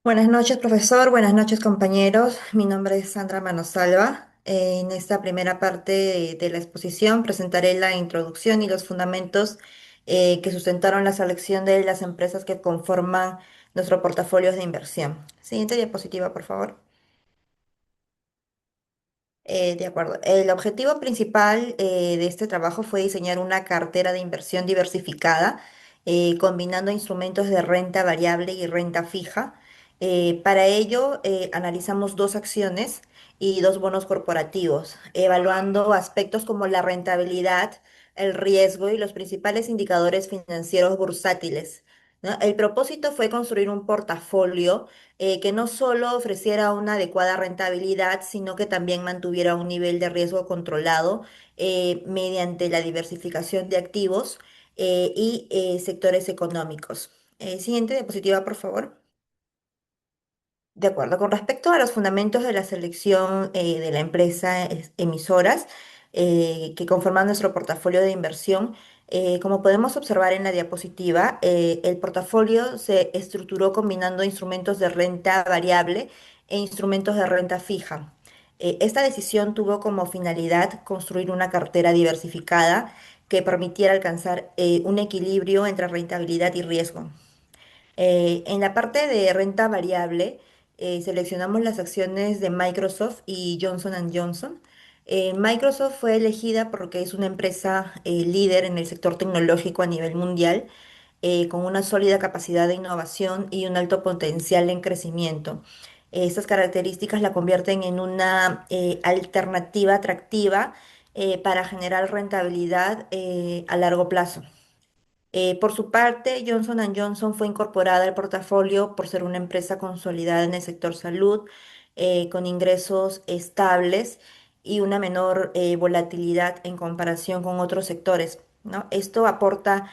Buenas noches, profesor. Buenas noches, compañeros. Mi nombre es Sandra Manosalva. En esta primera parte de la exposición presentaré la introducción y los fundamentos que sustentaron la selección de las empresas que conforman nuestro portafolio de inversión. Siguiente diapositiva, por favor. De acuerdo. El objetivo principal de este trabajo fue diseñar una cartera de inversión diversificada, combinando instrumentos de renta variable y renta fija. Para ello, analizamos dos acciones y dos bonos corporativos, evaluando aspectos como la rentabilidad, el riesgo y los principales indicadores financieros bursátiles, ¿no? El propósito fue construir un portafolio que no solo ofreciera una adecuada rentabilidad, sino que también mantuviera un nivel de riesgo controlado mediante la diversificación de activos y sectores económicos. Siguiente diapositiva, por favor. De acuerdo, con respecto a los fundamentos de la selección de la empresa emisoras que conforman nuestro portafolio de inversión, como podemos observar en la diapositiva, el portafolio se estructuró combinando instrumentos de renta variable e instrumentos de renta fija. Esta decisión tuvo como finalidad construir una cartera diversificada que permitiera alcanzar un equilibrio entre rentabilidad y riesgo. En la parte de renta variable, seleccionamos las acciones de Microsoft y Johnson & Johnson. Microsoft fue elegida porque es una empresa líder en el sector tecnológico a nivel mundial, con una sólida capacidad de innovación y un alto potencial en crecimiento. Estas características la convierten en una alternativa atractiva para generar rentabilidad a largo plazo. Por su parte, Johnson & Johnson fue incorporada al portafolio por ser una empresa consolidada en el sector salud, con ingresos estables y una menor volatilidad en comparación con otros sectores, ¿no? Esto aporta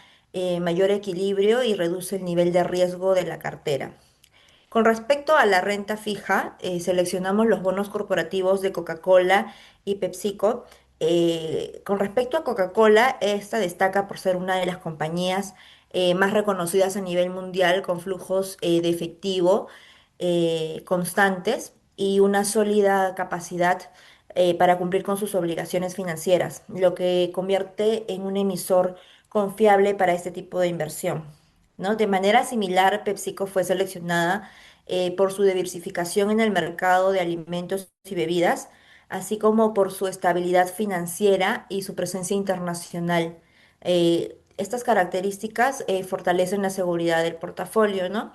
mayor equilibrio y reduce el nivel de riesgo de la cartera. Con respecto a la renta fija, seleccionamos los bonos corporativos de Coca-Cola y PepsiCo. Con respecto a Coca-Cola, esta destaca por ser una de las compañías más reconocidas a nivel mundial con flujos de efectivo constantes y una sólida capacidad para cumplir con sus obligaciones financieras, lo que convierte en un emisor confiable para este tipo de inversión, ¿no? De manera similar, PepsiCo fue seleccionada por su diversificación en el mercado de alimentos y bebidas, así como por su estabilidad financiera y su presencia internacional. Estas características fortalecen la seguridad del portafolio, ¿no?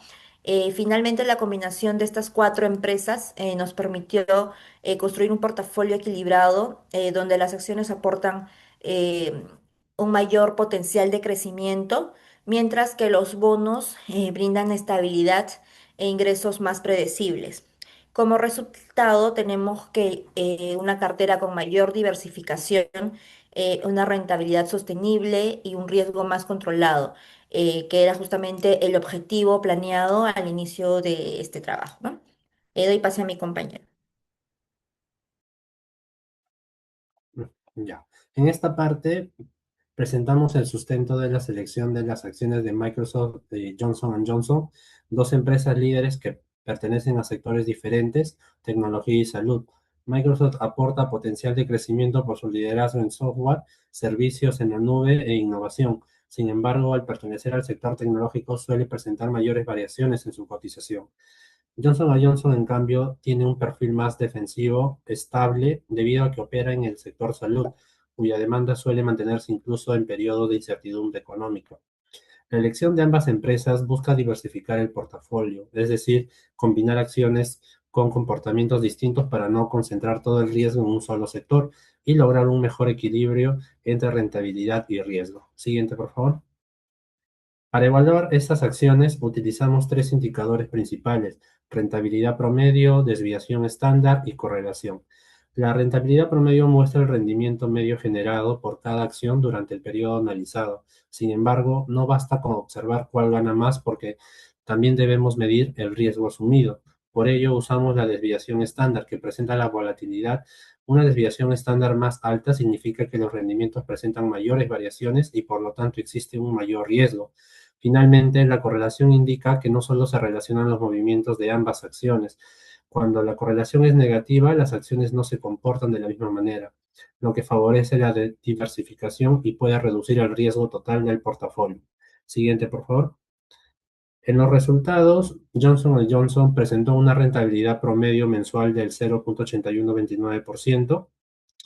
Finalmente, la combinación de estas cuatro empresas nos permitió construir un portafolio equilibrado donde las acciones aportan eh, un mayor potencial de crecimiento, mientras que los bonos brindan estabilidad e ingresos más predecibles. Como resultado, tenemos que una cartera con mayor diversificación, una rentabilidad sostenible y un riesgo más controlado, que era justamente el objetivo planeado al inicio de este trabajo, ¿no? Doy pase a mi compañero. Ya. En esta parte presentamos el sustento de la selección de las acciones de Microsoft y Johnson & Johnson, dos empresas líderes que pertenecen a sectores diferentes, tecnología y salud. Microsoft aporta potencial de crecimiento por su liderazgo en software, servicios en la nube e innovación. Sin embargo, al pertenecer al sector tecnológico suele presentar mayores variaciones en su cotización. Johnson & Johnson, en cambio, tiene un perfil más defensivo, estable, debido a que opera en el sector salud, cuya demanda suele mantenerse incluso en periodos de incertidumbre económica. La elección de ambas empresas busca diversificar el portafolio, es decir, combinar acciones con comportamientos distintos para no concentrar todo el riesgo en un solo sector y lograr un mejor equilibrio entre rentabilidad y riesgo. Siguiente, por favor. Para evaluar estas acciones utilizamos tres indicadores principales: rentabilidad promedio, desviación estándar y correlación. La rentabilidad promedio muestra el rendimiento medio generado por cada acción durante el periodo analizado. Sin embargo, no basta con observar cuál gana más, porque también debemos medir el riesgo asumido. Por ello, usamos la desviación estándar, que presenta la volatilidad. Una desviación estándar más alta significa que los rendimientos presentan mayores variaciones y por lo tanto existe un mayor riesgo. Finalmente, la correlación indica que no solo se relacionan los movimientos de ambas acciones. Cuando la correlación es negativa, las acciones no se comportan de la misma manera, lo que favorece la diversificación y puede reducir el riesgo total del portafolio. Siguiente, por favor. En los resultados, Johnson Johnson presentó una rentabilidad promedio mensual del 0.8129%,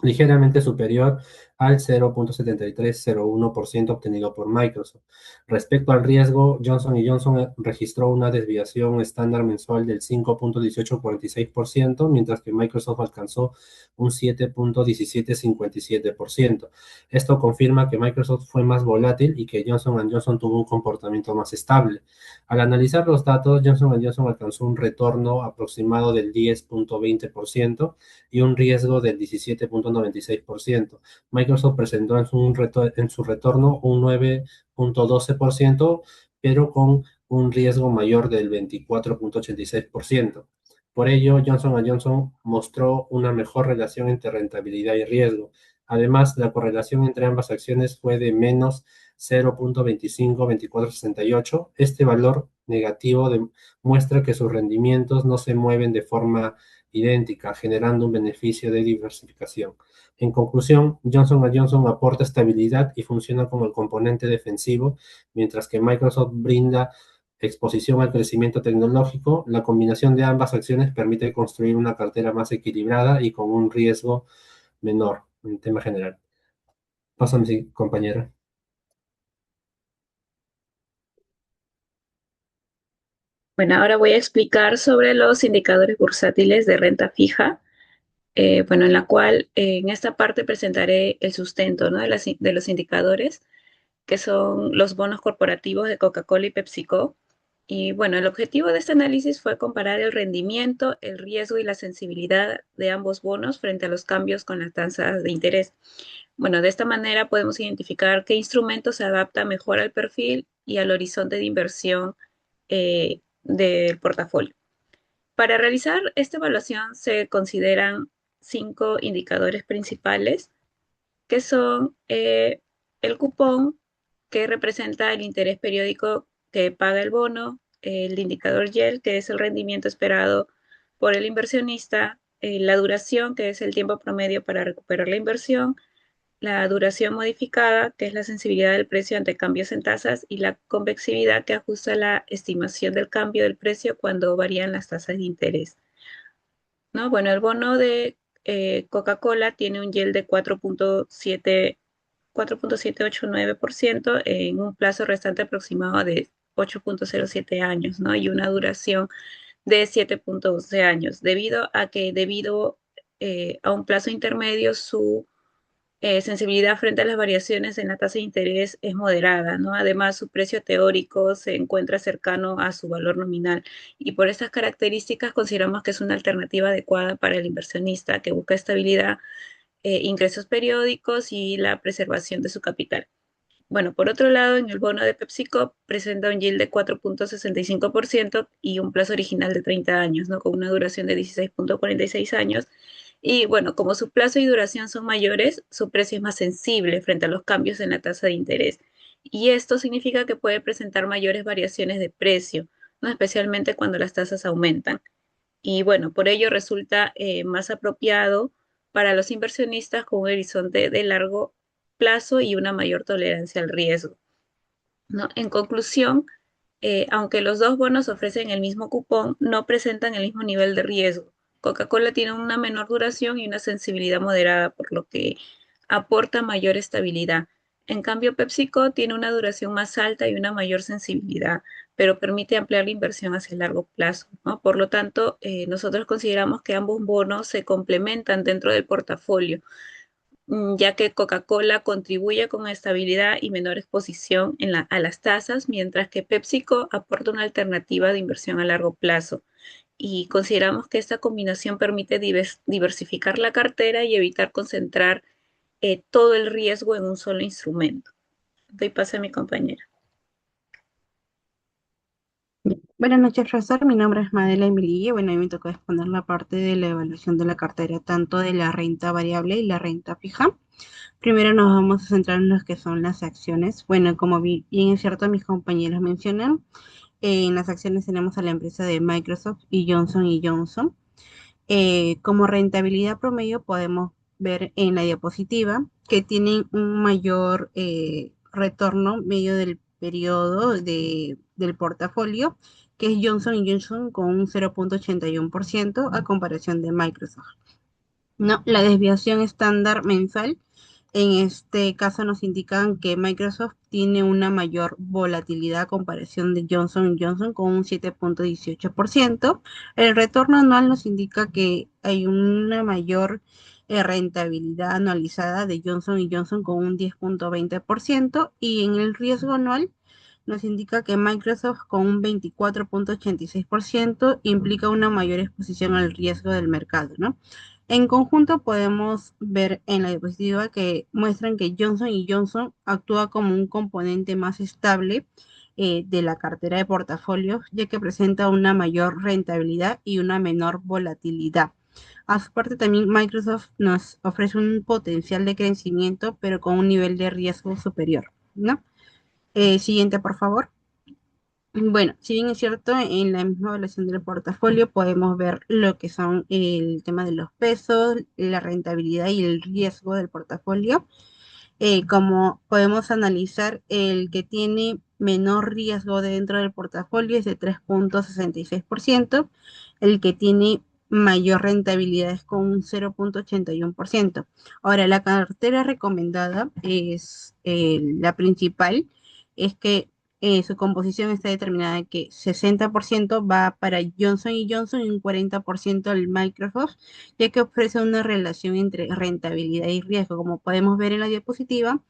ligeramente superior al 0.7301% obtenido por Microsoft. Respecto al riesgo, Johnson Johnson registró una desviación estándar mensual del 5.1846%, mientras que Microsoft alcanzó un 7.1757%. Esto confirma que Microsoft fue más volátil y que Johnson Johnson tuvo un comportamiento más estable. Al analizar los datos, Johnson Johnson alcanzó un retorno aproximado del 10.20% y un riesgo del 17.96%. Microsoft presentó en su retorno un 9.12%, pero con un riesgo mayor del 24.86%. Por ello, Johnson Johnson mostró una mejor relación entre rentabilidad y riesgo. Además, la correlación entre ambas acciones fue de menos 0.252468. Este valor negativo muestra que sus rendimientos no se mueven de forma idéntica, generando un beneficio de diversificación. En conclusión, Johnson Johnson aporta estabilidad y funciona como el componente defensivo, mientras que Microsoft brinda exposición al crecimiento tecnológico. La combinación de ambas acciones permite construir una cartera más equilibrada y con un riesgo menor en tema general. Pásame, sí, compañera. Bueno, ahora voy a explicar sobre los indicadores bursátiles de renta fija, bueno, en la cual en esta parte presentaré el sustento, ¿no? de los indicadores, que son los bonos corporativos de Coca-Cola y PepsiCo. Y bueno, el objetivo de este análisis fue comparar el rendimiento, el riesgo y la sensibilidad de ambos bonos frente a los cambios con las tasas de interés. Bueno, de esta manera podemos identificar qué instrumento se adapta mejor al perfil y al horizonte de inversión del portafolio. Para realizar esta evaluación se consideran 5 indicadores principales, que son el cupón, que representa el interés periódico que paga el bono, el indicador YEL, que es el rendimiento esperado por el inversionista, la duración, que es el tiempo promedio para recuperar la inversión, la duración modificada, que es la sensibilidad del precio ante cambios en tasas, y la convexividad, que ajusta la estimación del cambio del precio cuando varían las tasas de interés. ¿No? Bueno, el bono de Coca-Cola tiene un yield de 4.789% en un plazo restante aproximado de 8.07 años, ¿no? Y una duración de 7.11 años, debido a un plazo intermedio, su sensibilidad frente a las variaciones en la tasa de interés es moderada, ¿no? Además, su precio teórico se encuentra cercano a su valor nominal, y por estas características consideramos que es una alternativa adecuada para el inversionista que busca estabilidad, ingresos periódicos y la preservación de su capital. Bueno, por otro lado, en el bono de PepsiCo presenta un yield de 4.65% y un plazo original de 30 años, ¿no? Con una duración de 16.46 años. Y bueno, como su plazo y duración son mayores, su precio es más sensible frente a los cambios en la tasa de interés. Y esto significa que puede presentar mayores variaciones de precio, ¿no? Especialmente cuando las tasas aumentan. Y bueno, por ello resulta más apropiado para los inversionistas con un horizonte de largo plazo y una mayor tolerancia al riesgo, ¿no? En conclusión, aunque los dos bonos ofrecen el mismo cupón, no presentan el mismo nivel de riesgo. Coca-Cola tiene una menor duración y una sensibilidad moderada, por lo que aporta mayor estabilidad. En cambio, PepsiCo tiene una duración más alta y una mayor sensibilidad, pero permite ampliar la inversión hacia el largo plazo, ¿no? Por lo tanto, nosotros consideramos que ambos bonos se complementan dentro del portafolio, ya que Coca-Cola contribuye con estabilidad y menor exposición a las tasas, mientras que PepsiCo aporta una alternativa de inversión a largo plazo. Y consideramos que esta combinación permite diversificar la cartera y evitar concentrar todo el riesgo en un solo instrumento. Doy paso a mi compañera. Buenas noches, profesor. Mi nombre es Madela Emilía. Bueno, a mí me tocó exponer la parte de la evaluación de la cartera, tanto de la renta variable y la renta fija. Primero nos vamos a centrar en los que son las acciones. Bueno, como bien es cierto, mis compañeros mencionan, en las acciones tenemos a la empresa de Microsoft y Johnson. Como rentabilidad promedio podemos ver en la diapositiva que tienen un mayor retorno medio del periodo del portafolio, que es Johnson con un 0,81% a comparación de Microsoft. No, la desviación estándar mensual en este caso nos indican que Microsoft tiene una mayor volatilidad a comparación de Johnson con un 7,18%. El retorno anual nos indica que hay una mayor rentabilidad anualizada de Johnson con un 10,20% y en el riesgo anual nos indica que Microsoft con un 24,86% implica una mayor exposición al riesgo del mercado, ¿no? En conjunto podemos ver en la diapositiva que muestran que Johnson actúa como un componente más estable de la cartera de portafolios, ya que presenta una mayor rentabilidad y una menor volatilidad. A su parte, también Microsoft nos ofrece un potencial de crecimiento, pero con un nivel de riesgo superior, ¿no? Siguiente, por favor. Bueno, si bien es cierto, en la misma evaluación del portafolio podemos ver lo que son el tema de los pesos, la rentabilidad y el riesgo del portafolio. Como podemos analizar, el que tiene menor riesgo dentro del portafolio es de 3,66%, el que tiene mayor rentabilidad es con un 0,81%. Ahora, la cartera recomendada es la principal, es que su composición está determinada en que 60% va para Johnson y un 40% al Microsoft, ya que ofrece una relación entre rentabilidad y riesgo. Como podemos ver en la diapositiva,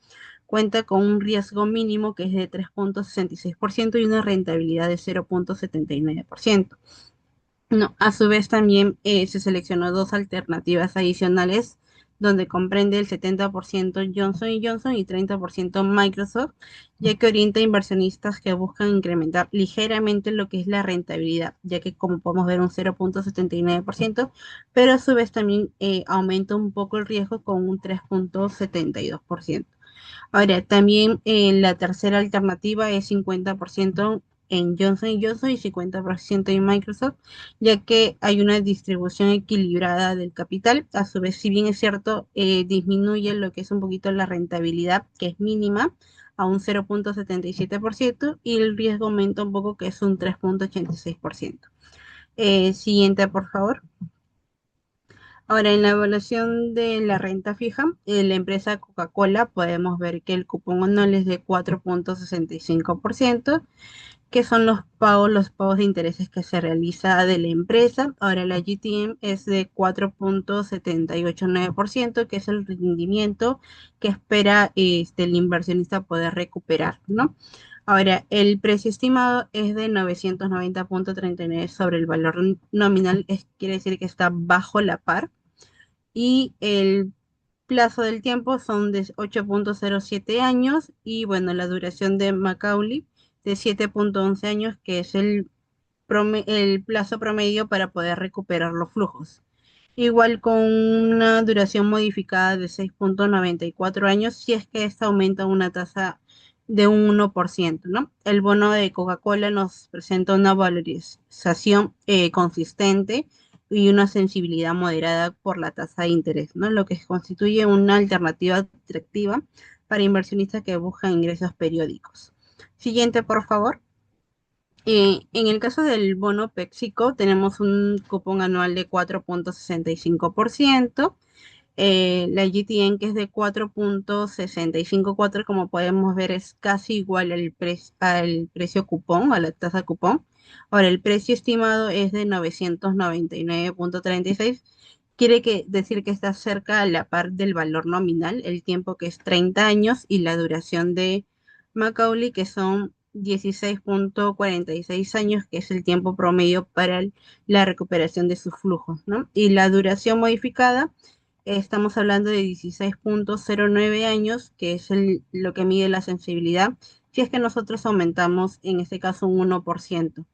cuenta con un riesgo mínimo que es de 3,66% y una rentabilidad de 0,79%. No, a su vez también se seleccionó dos alternativas adicionales donde comprende el 70% Johnson y 30% Microsoft, ya que orienta a inversionistas que buscan incrementar ligeramente lo que es la rentabilidad, ya que como podemos ver un 0,79%, pero a su vez también aumenta un poco el riesgo con un 3,72%. Ahora, también la tercera alternativa es 50% en Johnson y 50% en Microsoft, ya que hay una distribución equilibrada del capital. A su vez, si bien es cierto, disminuye lo que es un poquito la rentabilidad, que es mínima, a un 0,77% y el riesgo aumenta un poco, que es un 3,86%. Siguiente, por favor. Ahora, en la evaluación de la renta fija, la empresa Coca-Cola podemos ver que el cupón anual es de 4,65%, que son los pagos de intereses que se realiza de la empresa. Ahora, la GTM es de 4,789%, que es el rendimiento que espera el inversionista poder recuperar, ¿no? Ahora, el precio estimado es de 990,39 sobre el valor nominal, quiere decir que está bajo la par y el plazo del tiempo son de 8,07 años y bueno, la duración de Macaulay de 7,11 años, que es el plazo promedio para poder recuperar los flujos. Igual con una duración modificada de 6,94 años, si es que esta aumenta una tasa de un 1%, ¿no? El bono de Coca-Cola nos presenta una valorización consistente y una sensibilidad moderada por la tasa de interés, ¿no? Lo que constituye una alternativa atractiva para inversionistas que buscan ingresos periódicos. Siguiente, por favor. En el caso del bono PepsiCo, tenemos un cupón anual de 4,65%. La GTN, que es de 4,654, como podemos ver, es casi igual al precio cupón, a la tasa cupón. Ahora, el precio estimado es de 999,36. Decir que está cerca a la par del valor nominal, el tiempo que es 30 años y la duración de Macaulay, que son 16,46 años, que es el tiempo promedio para la recuperación de sus flujos, ¿no? Y la duración modificada, estamos hablando de 16,09 años, que es lo que mide la sensibilidad, si es que nosotros aumentamos, en este caso, un 1%.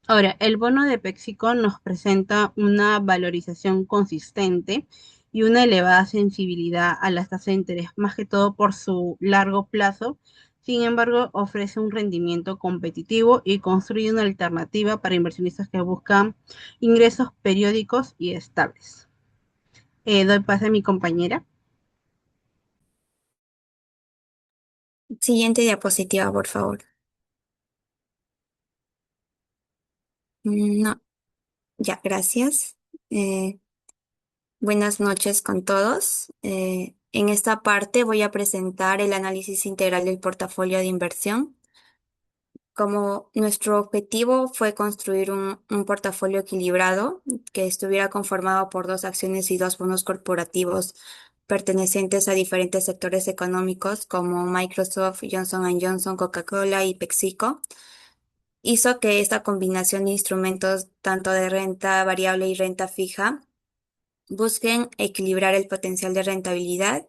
Ahora, el bono de Pexico nos presenta una valorización consistente y una elevada sensibilidad a las tasas de interés, más que todo por su largo plazo. Sin embargo, ofrece un rendimiento competitivo y construye una alternativa para inversionistas que buscan ingresos periódicos y estables. Doy paso a mi compañera. Siguiente diapositiva, por favor. No, ya, gracias. Eh, Buenas noches con todos. En esta parte voy a presentar el análisis integral del portafolio de inversión. Como nuestro objetivo fue construir un portafolio equilibrado que estuviera conformado por dos acciones y dos bonos corporativos pertenecientes a diferentes sectores económicos como Microsoft, Johnson Johnson, Coca-Cola y PepsiCo, hizo que esta combinación de instrumentos, tanto de renta variable y renta fija, busquen equilibrar el potencial de rentabilidad,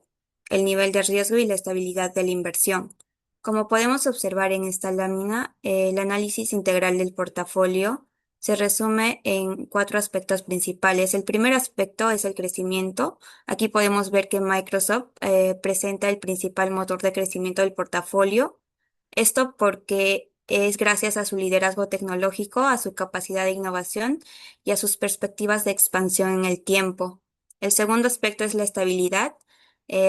el nivel de riesgo y la estabilidad de la inversión. Como podemos observar en esta lámina, el análisis integral del portafolio se resume en cuatro aspectos principales. El primer aspecto es el crecimiento. Aquí podemos ver que Microsoft presenta el principal motor de crecimiento del portafolio. Esto porque es gracias a su liderazgo tecnológico, a su capacidad de innovación y a sus perspectivas de expansión en el tiempo. El segundo aspecto es la estabilidad.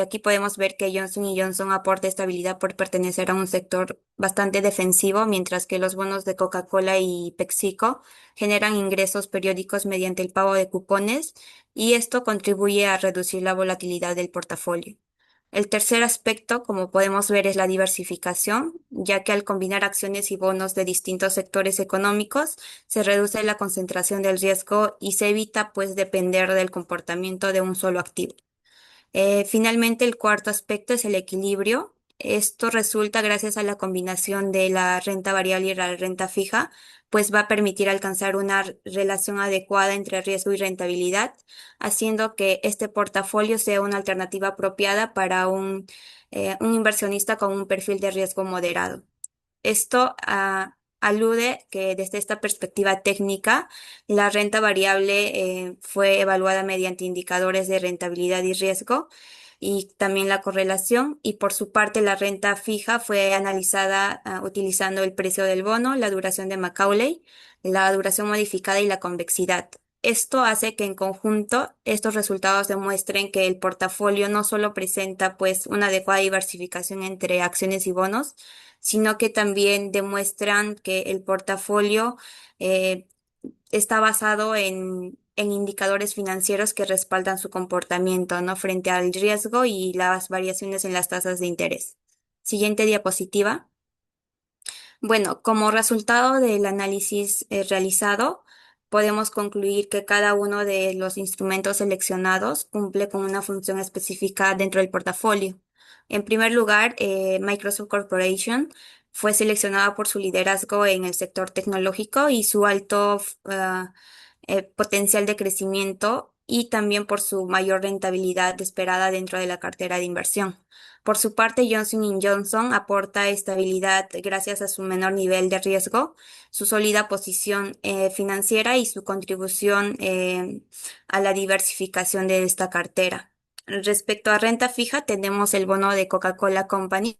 Aquí podemos ver que Johnson Johnson aporta estabilidad por pertenecer a un sector bastante defensivo, mientras que los bonos de Coca-Cola y PepsiCo generan ingresos periódicos mediante el pago de cupones y esto contribuye a reducir la volatilidad del portafolio. El tercer aspecto, como podemos ver, es la diversificación, ya que al combinar acciones y bonos de distintos sectores económicos, se reduce la concentración del riesgo y se evita, pues, depender del comportamiento de un solo activo. Finalmente, el cuarto aspecto es el equilibrio. Esto resulta gracias a la combinación de la renta variable y la renta fija, pues va a permitir alcanzar una relación adecuada entre riesgo y rentabilidad, haciendo que este portafolio sea una alternativa apropiada para un inversionista con un perfil de riesgo moderado. Esto alude que desde esta perspectiva técnica, la renta variable fue evaluada mediante indicadores de rentabilidad y riesgo y también la correlación. Y por su parte, la renta fija fue analizada utilizando el precio del bono, la duración de Macaulay, la duración modificada y la convexidad. Esto hace que en conjunto estos resultados demuestren que el portafolio no solo presenta pues una adecuada diversificación entre acciones y bonos, sino que también demuestran que el portafolio eh, está basado en indicadores financieros que respaldan su comportamiento, ¿no? Frente al riesgo y las variaciones en las tasas de interés. Siguiente diapositiva. Bueno, como resultado del análisis realizado, podemos concluir que cada uno de los instrumentos seleccionados cumple con una función específica dentro del portafolio. En primer lugar, Microsoft Corporation fue seleccionada por su liderazgo en el sector tecnológico y su alto potencial de crecimiento y también por su mayor rentabilidad esperada dentro de la cartera de inversión. Por su parte, Johnson Johnson aporta estabilidad gracias a su menor nivel de riesgo, su sólida posición financiera y su contribución a la diversificación de esta cartera. Respecto a renta fija, tenemos el bono de Coca-Cola Company,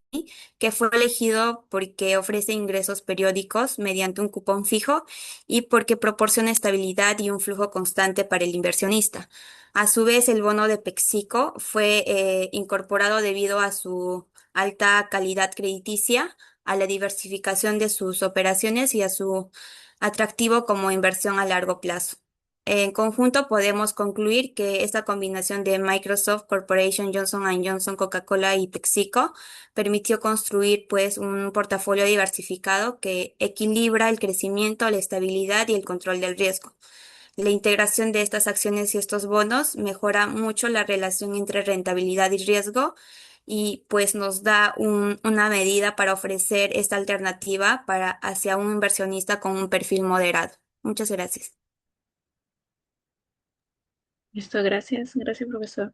que fue elegido porque ofrece ingresos periódicos mediante un cupón fijo y porque proporciona estabilidad y un flujo constante para el inversionista. A su vez, el bono de PepsiCo fue incorporado debido a su alta calidad crediticia, a la diversificación de sus operaciones y a su atractivo como inversión a largo plazo. En conjunto, podemos concluir que esta combinación de Microsoft Corporation, Johnson Johnson, Coca-Cola y PepsiCo permitió construir pues un portafolio diversificado que equilibra el crecimiento, la estabilidad y el control del riesgo. La integración de estas acciones y estos bonos mejora mucho la relación entre rentabilidad y riesgo y pues nos da una medida para ofrecer esta alternativa para hacia un inversionista con un perfil moderado. Muchas gracias. Listo, gracias. Gracias, profesor.